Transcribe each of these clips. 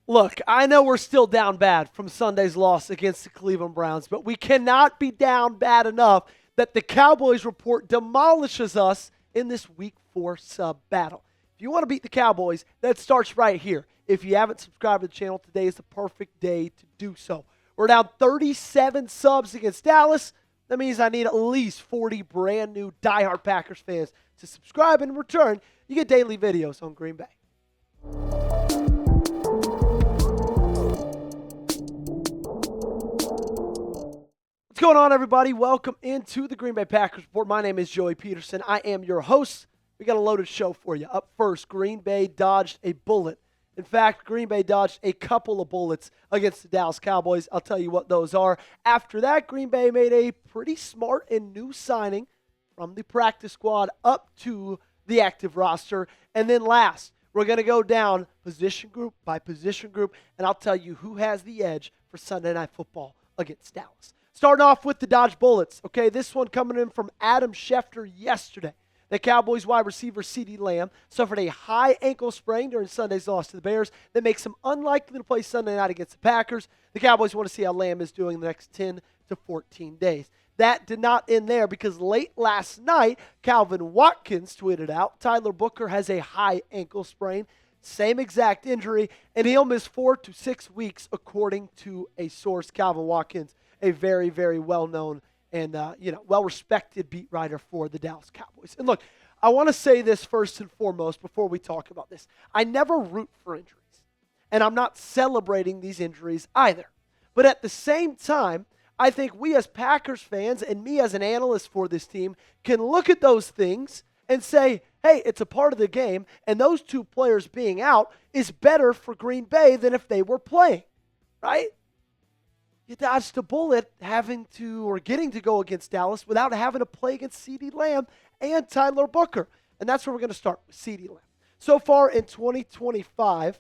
Look, I know we're still down bad from Sunday's loss against the Cleveland Browns, but we cannot be down bad enough that the Cowboys report demolishes us in this Week 4 sub battle. If you want to beat the Cowboys, that starts right here. If you haven't subscribed to the channel, today is the perfect day to do so. We're down 37 subs against Dallas. That means I need at least 40 brand new diehard Packers fans to subscribe. In return, you get daily videos on Green Bay. What's going on, everybody? Welcome into the Green Bay Packers Report. My name is Joey Peterson. I am your host. We got a loaded show for you. Up first, Green Bay dodged a bullet. In fact, Green Bay dodged a couple of bullets against the Dallas Cowboys. I'll tell you what those are. After that, Green Bay made a pretty smart and new signing from the practice squad up to the active roster. And then last, we're going to go down position group by position group, and I'll tell you who has the edge for Sunday Night Football against Dallas. Starting off with the dodge bullets. Okay, this one coming in from Adam Schefter yesterday. The Cowboys wide receiver Ceedee Lamb suffered a high ankle sprain during Sunday's loss to the Bears that makes him unlikely to play Sunday night against the Packers. The Cowboys want to see how Lamb is doing in the next 10 to 14 days. That did not end there because late last night, Calvin Watkins tweeted out, Tyler Booker has a high ankle sprain, same exact injury, and he'll miss 4 to 6 weeks according to a source. Calvin Watkins, a very, very well-known and well-respected beat writer for the Dallas Cowboys. And look, I want to say this first and foremost before we talk about this. I never root for injuries, and I'm not celebrating these injuries either. But at the same time, I think we as Packers fans and me as an analyst for this team can look at those things and say, hey, it's a part of the game, and those two players being out is better for Green Bay than if they were playing, right? You dodged a bullet getting to go against Dallas without having to play against Ceedee Lamb and Tyler Booker. And that's where we're going to start with Ceedee Lamb. So far in 2025,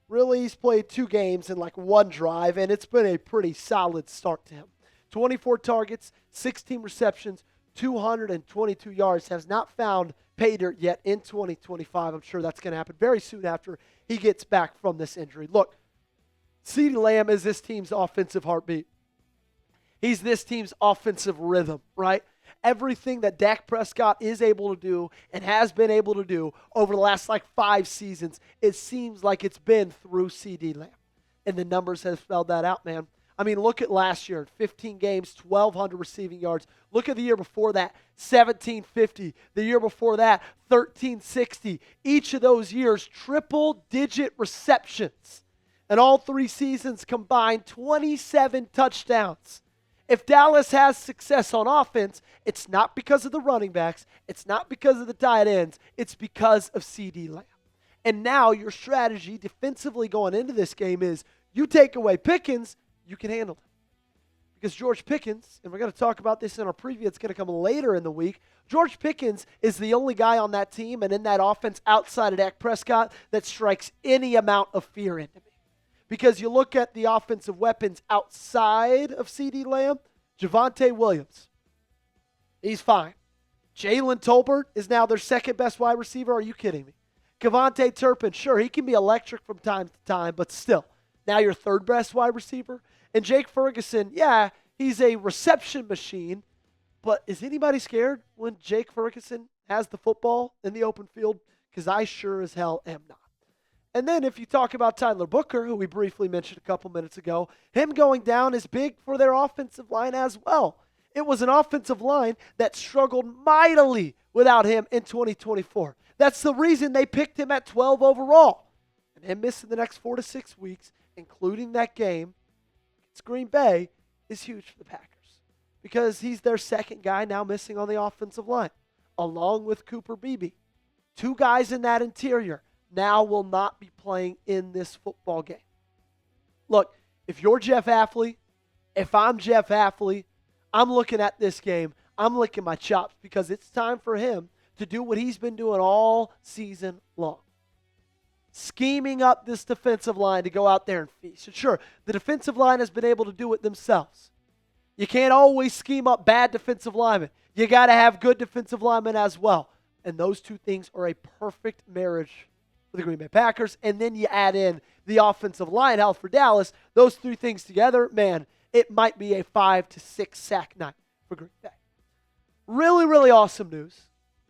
really he's played 2 games in like one drive, and it's been a pretty solid start to him. 24 targets, 16 receptions, 222 yards. Has not found pay dirt yet in 2025. I'm sure that's going to happen very soon after he gets back from this injury. Look, Ceedee Lamb is this team's offensive heartbeat. He's this team's offensive rhythm, right? Everything that Dak Prescott is able to do and has been able to do over the last 5 seasons, it seems like it's been through Ceedee Lamb. And the numbers have spelled that out, man. I mean, look at last year. 15 games, 1,200 receiving yards. Look at the year before that, 1,750. The year before that, 1,360. Each of those years, triple-digit receptions. And all 3 seasons combined, 27 touchdowns. If Dallas has success on offense, it's not because of the running backs. It's not because of the tight ends. It's because of Ceedee Lamb. And now your strategy defensively going into this game is you take away Pickens, you can handle him. Because George Pickens, and we're going to talk about this in our preview, it's going to come later in the week, George Pickens is the only guy on that team and in that offense outside of Dak Prescott that strikes any amount of fear into me. Because you look at the offensive weapons outside of Ceedee Lamb, Javonte Williams, he's fine. Jalen Tolbert is now their second best wide receiver. Are you kidding me? Kevontae Turpin, sure, he can be electric from time to time, but still, now your third best wide receiver. And Jake Ferguson, yeah, he's a reception machine, but is anybody scared when Jake Ferguson has the football in the open field? Because I sure as hell am not. And then if you talk about Tyler Booker, who we briefly mentioned a couple minutes ago, him going down is big for their offensive line as well. It was an offensive line that struggled mightily without him in 2024. That's the reason they picked him at 12 overall. And him missing the next 4 to 6 weeks, including that game against Green Bay, is huge for the Packers. Because he's their second guy now missing on the offensive line, along with Cooper Beebe. 2 guys in that interior now will not be playing in this football game. Look, if you're Jeff Hafley, if I'm Jeff Hafley, I'm looking at this game, I'm licking my chops because it's time for him to do what he's been doing all season long. Scheming up this defensive line to go out there and feast. And sure, the defensive line has been able to do it themselves. You can't always scheme up bad defensive linemen. You got to have good defensive linemen as well. And those two things are a perfect marriage for the Green Bay Packers, and then you add in the offensive line health for Dallas. Those three things together, man, it might be a 5 to 6 sack night for Green Bay. Really, really awesome news.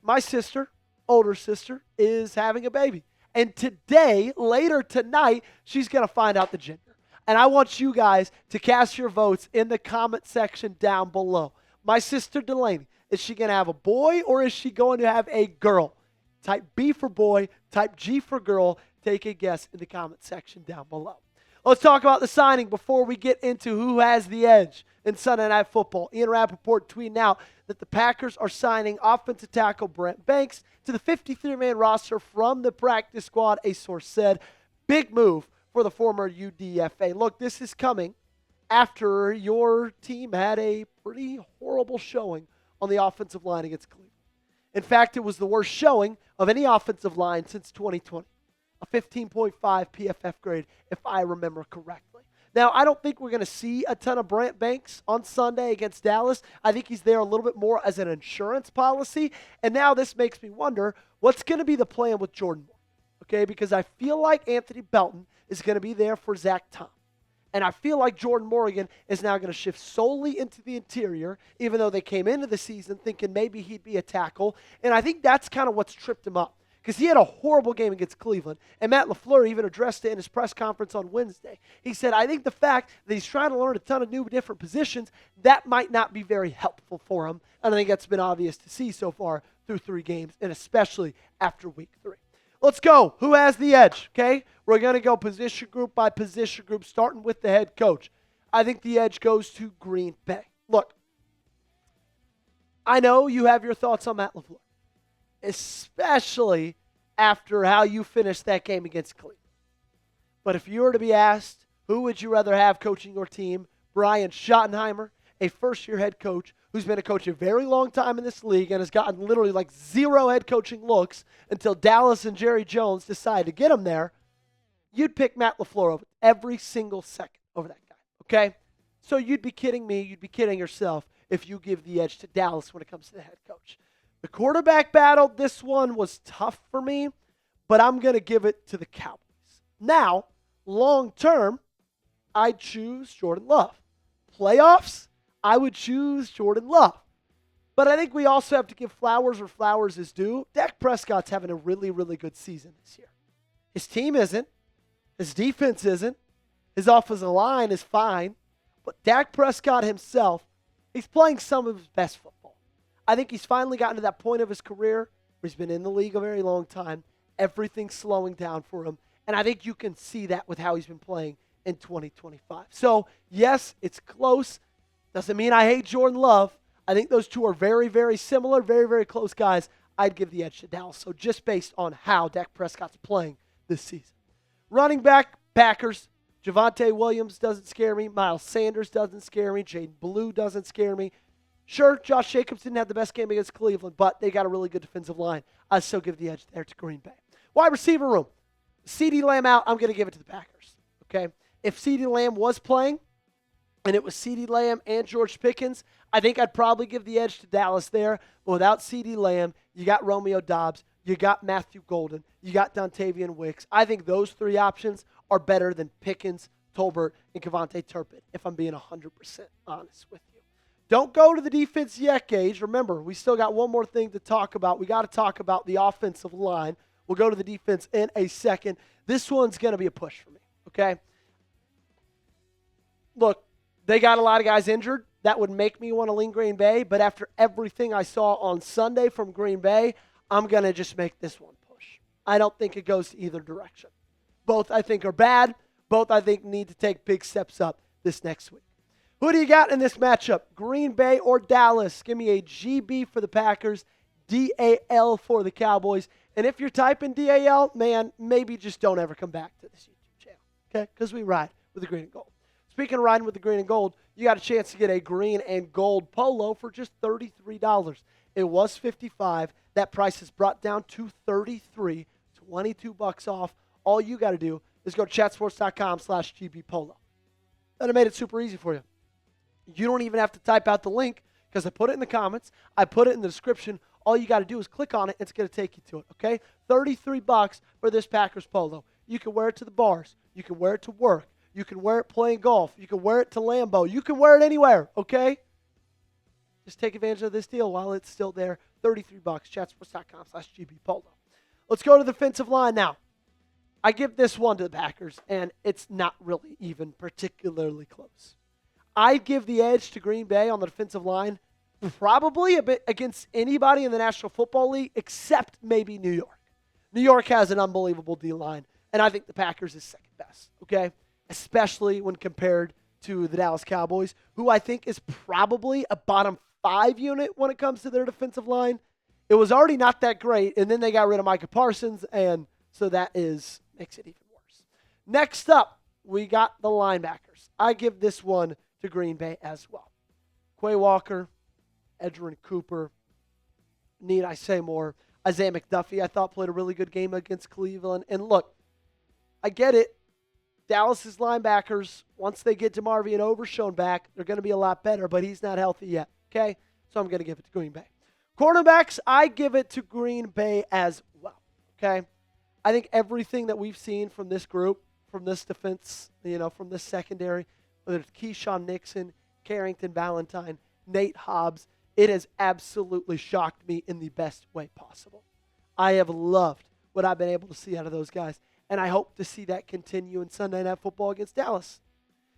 My sister, older sister, is having a baby. And today, later tonight, she's going to find out the gender. And I want you guys to cast your votes in the comment section down below. My sister Delaney, is she going to have a boy or is she going to have a girl? Type B for boy, type G for girl. Take a guess in the comment section down below. Let's talk about the signing before we get into who has the edge in Sunday Night Football. Ian Rappaport tweeting out that the Packers are signing offensive tackle Brent Banks to the 53-man roster from the practice squad, a source said. Big move for the former UDFA. Look, this is coming after your team had a pretty horrible showing on the offensive line against Cleveland. In fact, it was the worst showing of any offensive line since 2020. A 15.5 PFF grade, if I remember correctly. Now, I don't think we're going to see a ton of Brent Banks on Sunday against Dallas. I think he's there a little bit more as an insurance policy. And now this makes me wonder, what's going to be the plan with Jordan Moore? Okay, because I feel like Anthony Belton is going to be there for Zach Tom. And I feel like Jordan Morgan is now going to shift solely into the interior, even though they came into the season thinking maybe he'd be a tackle. And I think that's kind of what's tripped him up, because he had a horrible game against Cleveland. And Matt LaFleur even addressed it in his press conference on Wednesday. He said, I think the fact that he's trying to learn a ton of new different positions, that might not be very helpful for him. And I think that's been obvious to see so far through 3 games, and especially after week 3. Let's go. Who has the edge, okay? We're going to go position group by position group, starting with the head coach. I think the edge goes to Green Bay. Look, I know you have your thoughts on Matt LaFleur, especially after how you finished that game against Cleveland. But if you were to be asked, who would you rather have coaching your team? Brian Schottenheimer, a first-year head coach who's been a coach a very long time in this league and has gotten literally like 0 head coaching looks until Dallas and Jerry Jones decided to get him there, you'd pick Matt LaFleur over every single second over that guy, okay? So you'd be kidding me, you'd be kidding yourself if you give the edge to Dallas when it comes to the head coach. The quarterback battle, this one was tough for me, but I'm going to give it to the Cowboys. Now, long term, I'd choose Jordan Love. Playoffs, I would choose Jordan Love. But I think we also have to give flowers where flowers is due. Dak Prescott's having a really, really good season this year. His team isn't. His defense isn't. His offensive line is fine. But Dak Prescott himself, he's playing some of his best football. I think he's finally gotten to that point of his career where he's been in the league a very long time. Everything's slowing down for him. And I think you can see that with how he's been playing in 2025. So, yes, it's close. Doesn't mean I hate Jordan Love. I think those two are very, very similar, very, very close guys. I'd give the edge to Dallas. So just based on how Dak Prescott's playing this season. Running back, Packers. Javonte Williams doesn't scare me. Miles Sanders doesn't scare me. Jaden Blue doesn't scare me. Sure, Josh Jacobs didn't have the best game against Cleveland, but they got a really good defensive line. I'd still give the edge there to Green Bay. Wide receiver room. Ceedee Lamb out, I'm going to give it to the Packers. Okay? If Ceedee Lamb was playing, and it was Ceedee Lamb and George Pickens, I think I'd probably give the edge to Dallas there. But without Ceedee Lamb, you got Romeo Doubs, you got Matthew Golden, you got Dontavian Wicks. I think those 3 options are better than Pickens, Tolbert, and Kevontae Turpin, if I'm being 100% honest with you. Don't go to the defense yet, Gage. Remember, we still got one more thing to talk about. We got to talk about the offensive line. We'll go to the defense in a second. This one's going to be a push for me, okay? Look, they got a lot of guys injured. That would make me want to lean Green Bay. But after everything I saw on Sunday from Green Bay, I'm going to just make this one push. I don't think it goes to either direction. Both, I think, are bad. Both, I think, need to take big steps up this next week. Who do you got in this matchup? Green Bay or Dallas? Give me a GB for the Packers, DAL for the Cowboys. And if you're typing DAL, man, maybe just don't ever come back to this YouTube channel, okay? Because we ride with the green and gold. Speaking of riding with the green and gold, you got a chance to get a green and gold polo for just $33. It was $55. That price is brought down to $33, $22 off. All you got to do is go to chatsports.com/GBPolo. And I made it super easy for you. You don't even have to type out the link because I put it in the comments. I put it in the description. all you got to do is click on it. It's going to take you to it, okay? $33 for this Packers polo. You can wear it to the bars. You can wear it to work. You can wear it playing golf. You can wear it to Lambeau. You can wear it anywhere, okay? Just take advantage of this deal while it's still there. $33, chatsports.com/GBPolo. Let's go to the defensive line now. I give this one to the Packers, and it's not really even particularly close. I'd give the edge to Green Bay on the defensive line probably a bit against anybody in the National Football League except maybe New York. New York has an unbelievable D-line, and I think the Packers is second best, okay? Especially when compared to the Dallas Cowboys, who I think is probably a bottom 5 unit when it comes to their defensive line. It was already not that great, and then they got rid of Micah Parsons, and so that makes it even worse. Next up, we got the linebackers. I give this one to Green Bay as well. Quay Walker, Edgerrin Cooper, need I say more? Isaiah McDuffie, I thought, played a really good game against Cleveland. And look, I get it. Dallas's linebackers, once they get DeMarvion Overshown back, they're going to be a lot better, but he's not healthy yet, okay? So I'm going to give it to Green Bay. Cornerbacks, I give it to Green Bay as well, okay? I think everything that we've seen from this group, from this defense, from this secondary, whether it's Keyshawn Nixon, Carrington Valentine, Nate Hobbs, it has absolutely shocked me in the best way possible. I have loved what I've been able to see out of those guys, and I hope to see that continue in Sunday Night Football against Dallas.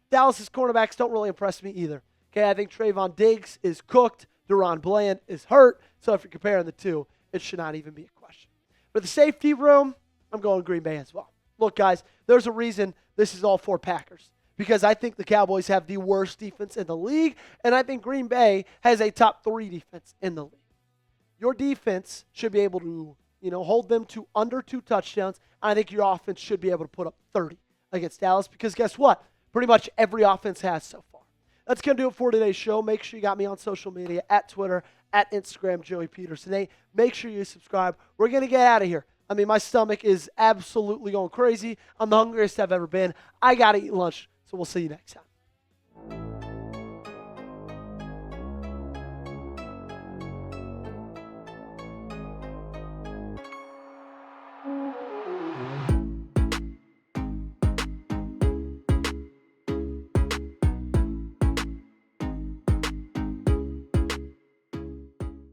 Dallas's cornerbacks don't really impress me either. Okay, I think Trayvon Diggs is cooked. Deron Bland is hurt. So if you're comparing the two, it should not even be a question. For the safety room, I'm going Green Bay as well. Look, guys, there's a reason this is all 4 Packers. Because I think the Cowboys have the worst defense in the league, and I think Green Bay has a top 3 defense in the league. Your defense should be able to, hold them to under 2 touchdowns. I think your offense should be able to put up 30 against Dallas because guess what? Pretty much every offense has so far. That's going to do it for today's show. Make sure you got me on social media, at Twitter, at Instagram, Joey Peterson. Hey, make sure you subscribe. We're going to get out of here. I mean, my stomach is absolutely going crazy. I'm the hungriest I've ever been. I got to eat lunch, so we'll see you next time.